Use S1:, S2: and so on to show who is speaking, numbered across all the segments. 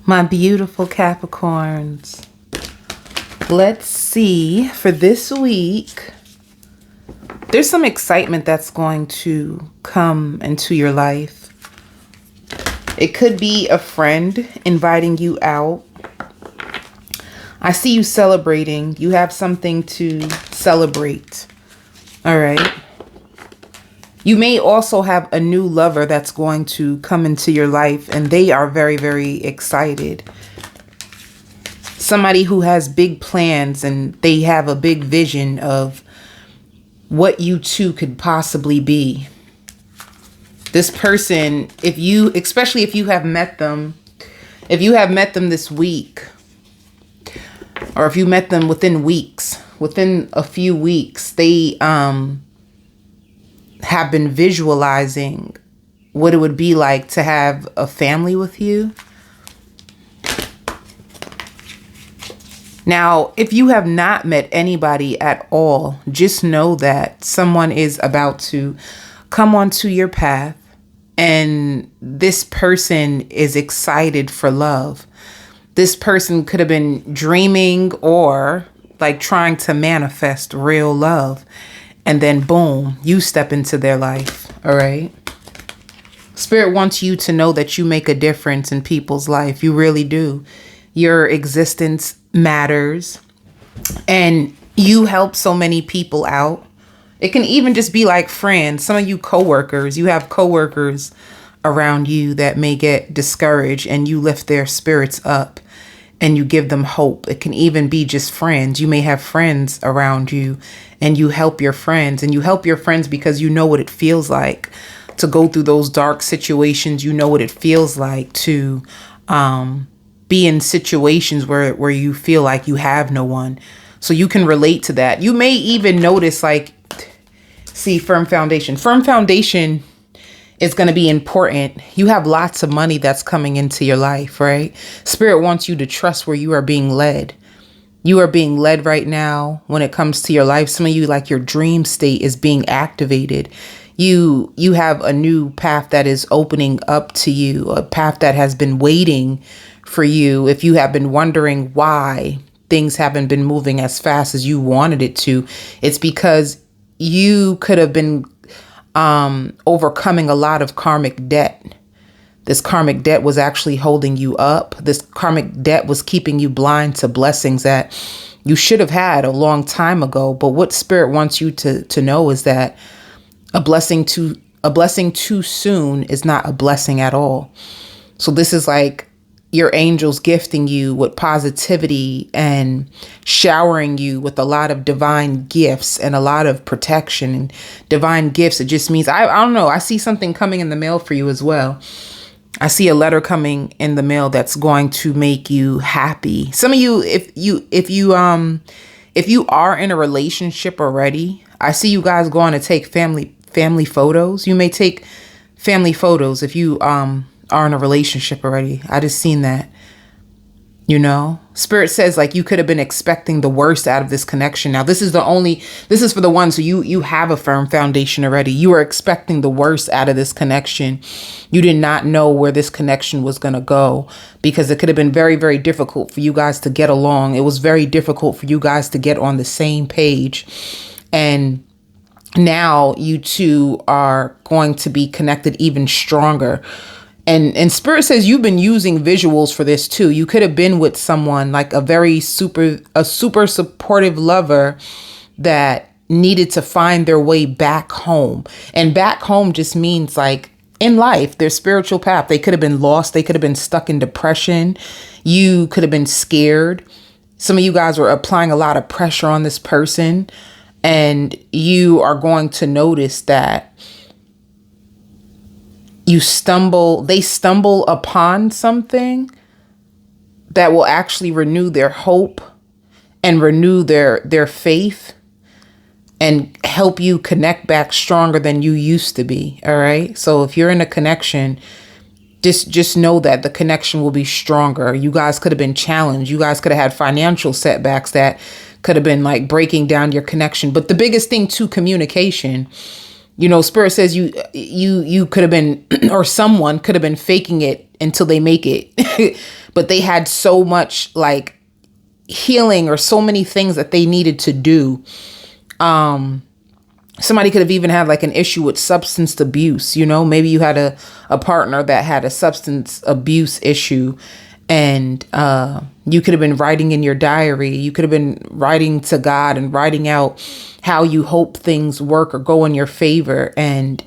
S1: My beautiful Capricorns. Let's see, for this week, there's some excitement that's going to come into your life. It could be a friend inviting you out. I see you celebrating. You have something to celebrate. All right. You may also have a new lover that's going to come into your life, and they are very, very excited. Somebody who has big plans and they have a big vision of what you two could possibly be. This person, especially if you have met them this week, or if you met them within a few weeks, they have been visualizing what it would be like to have a family with you. Now, if you have not met anybody at all, just know that someone is about to come onto your path, and this person is excited for love. This person could have been dreaming or like trying to manifest real love. And then boom, you step into their life. All right. Spirit wants you to know that you make a difference in people's life. You really do. Your existence matters. And you help so many people out. It can even just be like friends. Some of you coworkers, you have coworkers around you that may get discouraged, and you lift their spirits up and you give them hope. It can even be just friends. You may have friends around you, and you help your friends, and you help your friends because you know what it feels like to go through those dark situations. You know what it feels like to be in situations where you feel like you have no one. So you can relate to that. You may even notice, like, see, firm foundation. Firm foundation is going to be important. You have lots of money that's coming into your life, right? Spirit wants you to trust where you are being led. You are being led right now when it comes to your life. Some of you, like, your dream state is being activated. You have a new path that is opening up to you, a path that has been waiting for you. If you have been wondering why things haven't been moving as fast as you wanted it to, it's because you could have been overcoming a lot of karmic debt. This karmic debt was actually holding you up. This karmic debt was keeping you blind to blessings that you should have had a long time ago. But what Spirit wants you to know is that a blessing too soon is not a blessing at all. So this is like your angels gifting you with positivity and showering you with a lot of divine gifts and a lot of protection and divine gifts. It just means, I don't know. I see something coming in the mail for you as well. I see a letter coming in the mail that's going to make you happy. Some of you, if you are in a relationship already, I see you guys going to take family photos. You may take family photos if you are in a relationship already. I just seen that. You know, Spirit says, like, you could have been expecting the worst out of this connection. Now, this is for the ones who you have a firm foundation already. You are expecting the worst out of this connection. You did not know where this connection was going to go, because it could have been very, very difficult for you guys to get along. It was very difficult for you guys to get on the same page. And now you two are going to be connected even stronger. And Spirit says you've been using visuals for this too. You could have been with someone like a super supportive lover that needed to find their way back home. And back home just means, like, in life, their spiritual path. They could have been lost. They could have been stuck in depression. You could have been scared. Some of you guys were applying a lot of pressure on this person, and you are going to notice that they stumble upon something that will actually renew their hope and renew their faith and help you connect back stronger than you used to be. All right. So if you're in a connection, just know that the connection will be stronger. You guys could have been challenged. You guys could have had financial setbacks that could have been like breaking down your connection. But the biggest thing to communication. Spirit says you could have been, or someone could have been faking it until they make it. But they had so much like healing or so many things that they needed to do. Somebody could have even had like an issue with substance abuse. Maybe you had a partner that had a substance abuse issue, and you could have been writing in your diary. You could have been writing to God and writing out how you hope things work or go in your favor. And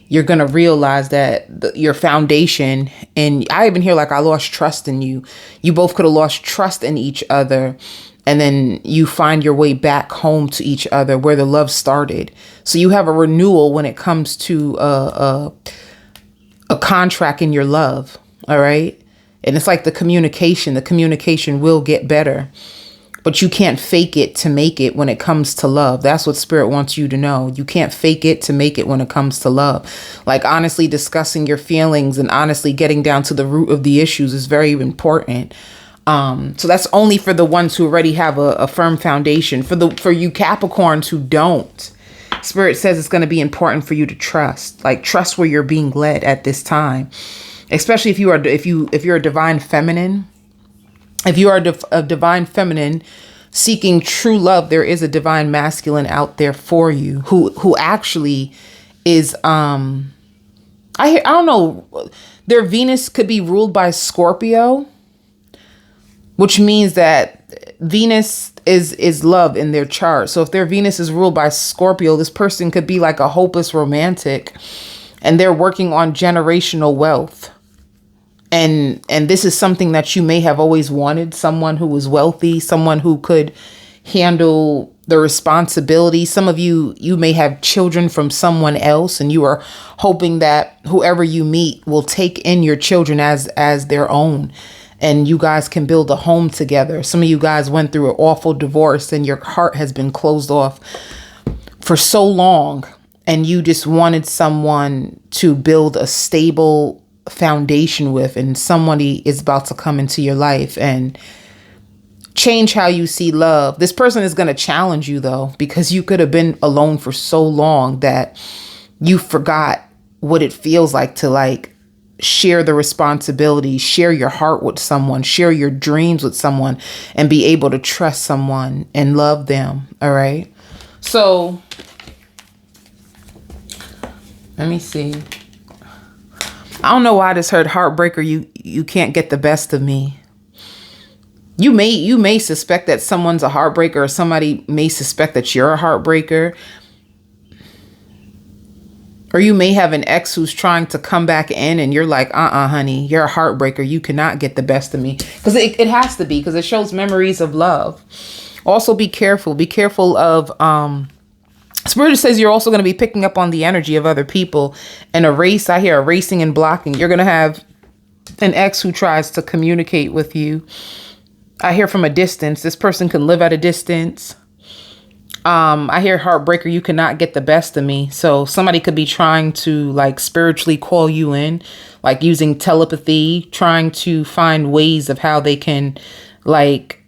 S1: you're going to realize that your foundation, and I even hear like, I lost trust in you. You both could have lost trust in each other. And then you find your way back home to each other where the love started. So you have a renewal when it comes to a contract in your love. All right. And it's like the communication will get better, but you can't fake it to make it when it comes to love. That's what Spirit wants you to know. You can't fake it to make it when it comes to love. Like honestly discussing your feelings and honestly getting down to the root of the issues is very important. So that's only for the ones who already have a firm foundation. For you Capricorns who don't, Spirit says it's going to be important for you to trust where you're being led at this time, especially if you're a divine feminine. If you are a divine feminine seeking true love, there is a divine masculine out there for you who actually is, I don't know, their Venus could be ruled by Scorpio, which means that Venus is love in their chart. So if their Venus is ruled by Scorpio, this person could be like a hopeless romantic, and they're working on generational wealth. And this is something that you may have always wanted, someone who was wealthy, someone who could handle the responsibility. Some of you may have children from someone else, and you are hoping that whoever you meet will take in your children as their own, and you guys can build a home together. Some of you guys went through an awful divorce and your heart has been closed off for so long, and you just wanted someone to build a stable foundation with, and somebody is about to come into your life and change how you see love. This person is going to challenge you though, because you could have been alone for so long that you forgot what it feels like to like share the responsibility, share your heart with someone, share your dreams with someone, and be able to trust someone and love them. All right. So let me see. I don't know why this heard heartbreaker. You can't get the best of me. You may suspect that someone's a heartbreaker, or somebody may suspect that you're a heartbreaker. Or you may have an ex who's trying to come back in and you're like, honey, you're a heartbreaker. You cannot get the best of me. Because it has to be, because it shows memories of love. Also be careful. Be careful of, Spirit says you're also going to be picking up on the energy of other people. And I hear erasing and blocking. You're going to have an ex who tries to communicate with you. I hear from a distance. This person can live at a distance. I hear heartbreaker, you cannot get the best of me. So somebody could be trying to like spiritually call you in, like using telepathy, trying to find ways of how they can like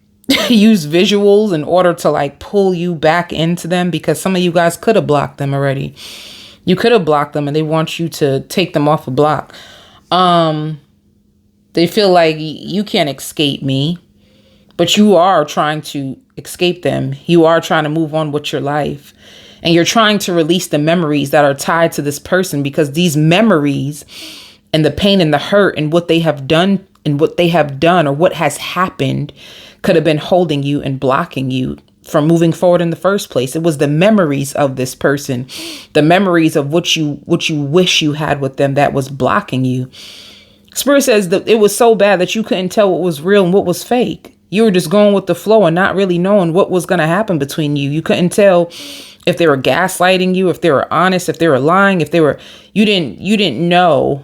S1: use visuals in order to like pull you back into them, because some of you guys could have blocked them already. You could have blocked them and they want you to take them off a block. They feel like you can't escape me, but you are trying to escape them. You are trying to move on with your life, and you're trying to release the memories that are tied to this person, because these memories and the pain and the hurt and what they have done or what has happened could have been holding you and blocking you from moving forward in the first place. It was the memories of this person, the memories of what you wish you had with them that was blocking you. Spirit says that it was so bad that you couldn't tell what was real and what was fake. You were just going with the flow and not really knowing what was going to happen between you. You couldn't tell if they were gaslighting you, if they were honest, if they were lying, you didn't know.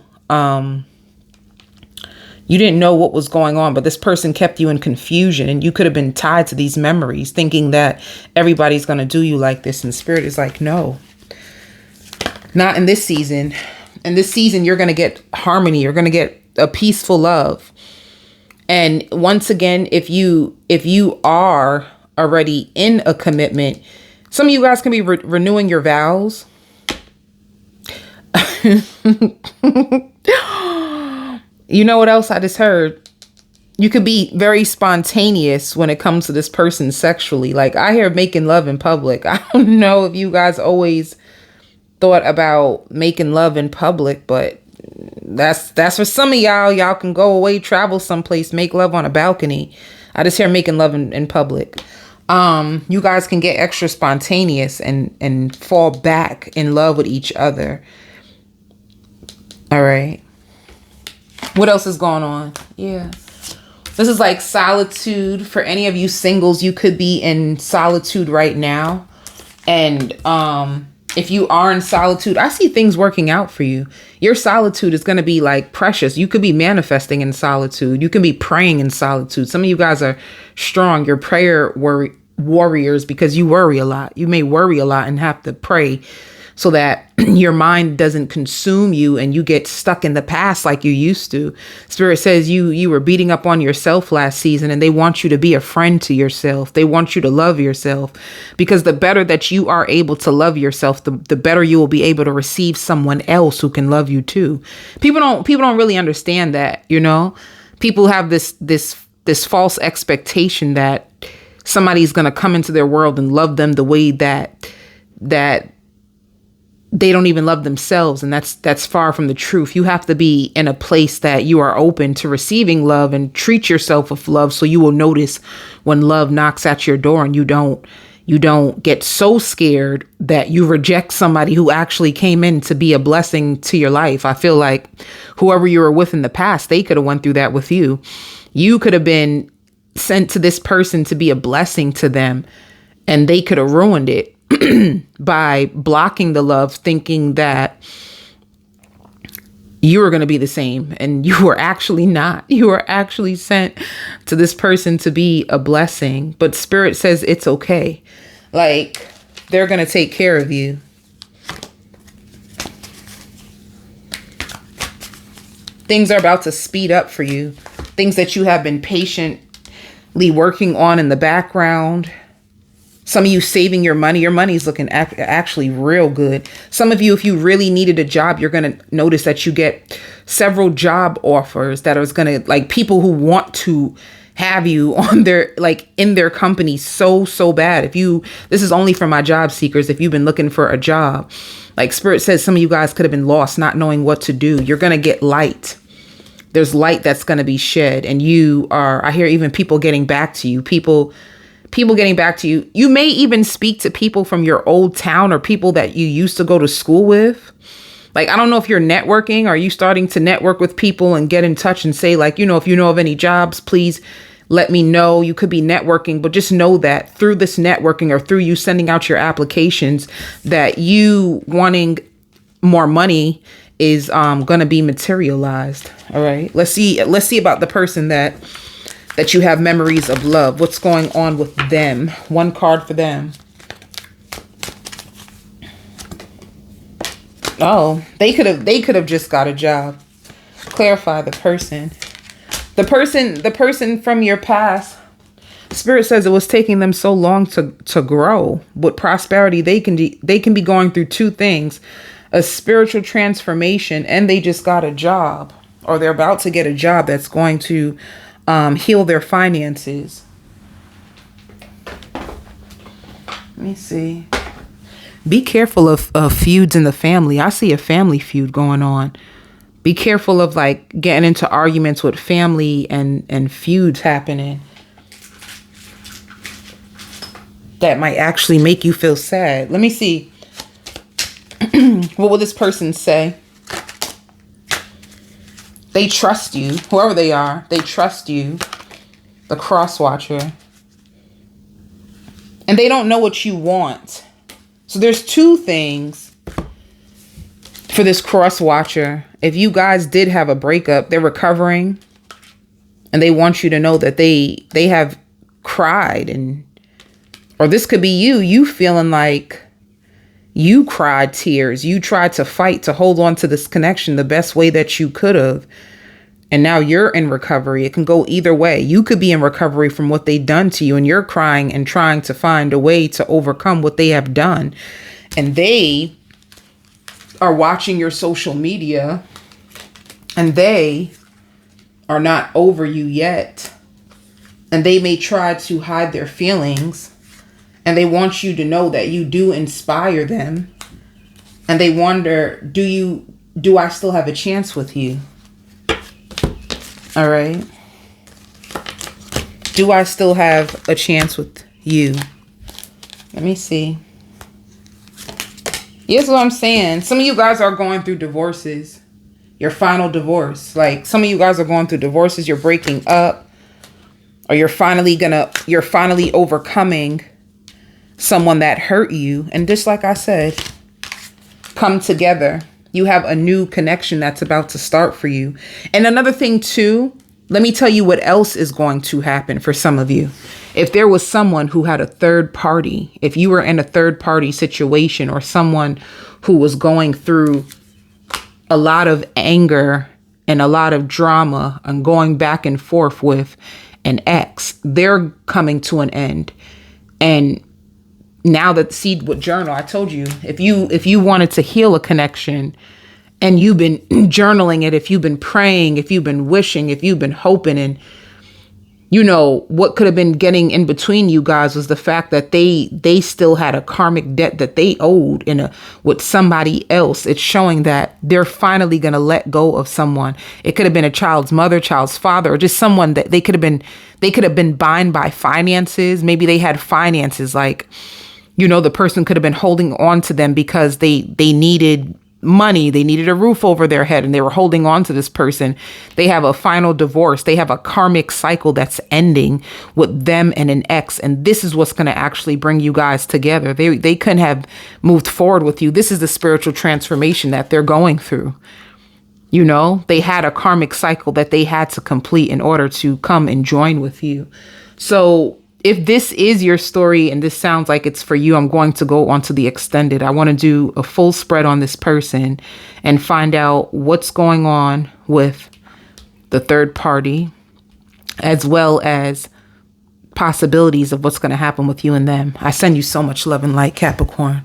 S1: You didn't know what was going on, but this person kept you in confusion, and you could have been tied to these memories thinking that everybody's going to do you like this. And Spirit is like, no, not in this season. In this season, you're going to get harmony. You're going to get a peaceful love. And once again, if you are already in a commitment, some of you guys can be renewing your vows. You know what else I just heard? You could be very spontaneous when it comes to this person sexually. Like, I hear making love in public. I don't know if you guys always thought about making love in public, but that's for some of y'all. Y'all can go away, travel someplace, make love on a balcony. I just hear making love in public. You guys can get extra spontaneous and fall back in love with each other. All right. What else is going on? Yeah. This is like solitude. For any of you singles, you could be in solitude right now. And if you are in solitude, I see things working out for you. Your solitude is going to be like precious. You could be manifesting in solitude. You can be praying in solitude. Some of you guys are strong. You're prayer warriors because you worry a lot. You may worry a lot and have to pray so that your mind doesn't consume you and you get stuck in the past like you used to. Spirit says you were beating up on yourself last season, and they want you to be a friend to yourself. They want you to love yourself, because the better that you are able to love yourself, the better you will be able to receive someone else who can love you too. People don't really understand that, you know. People have this false expectation that somebody's going to come into their world and love them the way that they don't even love themselves. And that's far from the truth. You have to be in a place that you are open to receiving love and treat yourself with love. So you will notice when love knocks at your door, and you don't get so scared that you reject somebody who actually came in to be a blessing to your life. I feel like whoever you were with in the past, they could have went through that with you. You could have been sent to this person to be a blessing to them, and they could have ruined it by blocking the love, thinking that you were going to be the same, and you were actually not. You were actually sent to this person to be a blessing. But Spirit says it's okay. Like, they're going to take care of you. Things are about to speed up for you. Things that you have been patiently working on in the background. Some of you saving your money. Your money's looking actually real good. Some of you, if you really needed a job, you're going to notice that you get several job offers that are going to, like, people who want to have you on their, like, in their company so bad. This is only for my job seekers. If you've been looking for a job, like, Spirit says some of you guys could have been lost, not knowing what to do. You're going to get light. There's light that's going to be shed. And I hear even people getting back to you. People getting back to you. You may even speak to people from your old town or people that you used to go to school with. Like, I don't know if you're networking. Are you starting to network with people and get in touch and say, like, if you know of any jobs, please let me know. You could be networking, but just know that through this networking or through you sending out your applications, that you wanting more money is going to be materialized. All right. Let's see about the person that you have memories of love. What's going on with them? One card for them. Oh, they could have just got a job. Clarify the person. The person from your past. Spirit says it was taking them so long to grow. With prosperity, they can be going through two things: a spiritual transformation, and they just got a job, or they're about to get a job that's going to heal their finances. Let me see. Be careful of feuds in the family. I see a family feud going on. Be careful of, like, getting into arguments with family and feuds happening. That might actually make you feel sad. Let me see. What will this person say? They trust you. Whoever they are, they trust you. The cross watcher. And they don't know what you want. So there's two things for this cross watcher. If you guys did have a breakup, they're recovering. And they want you to know that they have cried. Or this could be you feeling like you cried tears. You tried to fight to hold on to this connection the best way that you could have. And now you're in recovery. It can go either way. You could be in recovery from what they've done to you, and you're crying and trying to find a way to overcome what they have done. And they are watching your social media and they are not over you yet. And they may try to hide their feelings. And they want you to know that you do inspire them. And they wonder, do I still have a chance with you? All right. Do I still have a chance with you? Let me see. Here's what I'm saying. Some of you guys are going through divorces. Your final divorce. Like, some of you guys are going through divorces. You're breaking up. Or you're finally overcoming someone that hurt you. And just like I said, come together. You have a new connection that's about to start for you. And another thing too, let me tell you what else is going to happen for some of you. If there was someone who had a third party, if you were in a third party situation, or someone who was going through a lot of anger and a lot of drama and going back and forth with an ex, they're coming to an end. And now that Seed with Journal, I told you, if you wanted to heal a connection and you've been journaling it, if you've been praying, if you've been wishing, if you've been hoping, and you know, what could have been getting in between you guys was the fact that they still had a karmic debt that they owed with somebody else. It's showing that they're finally going to let go of someone. It could have been a child's mother, child's father, or just someone that they could have been bound by finances. Maybe they had finances, like, you know, the person could have been holding on to them because they needed money. They needed a roof over their head and they were holding on to this person. They have a final divorce. They have a karmic cycle that's ending with them and an ex. And this is what's going to actually bring you guys together. They couldn't have moved forward with you. This is the spiritual transformation that they're going through. You know, they had a karmic cycle that they had to complete in order to come and join with you. So if this is your story and this sounds like it's for you, I'm going to go on to the extended. I want to do a full spread on this person and find out what's going on with the third party, as well as possibilities of what's going to happen with you and them. I send you so much love and light, Capricorn.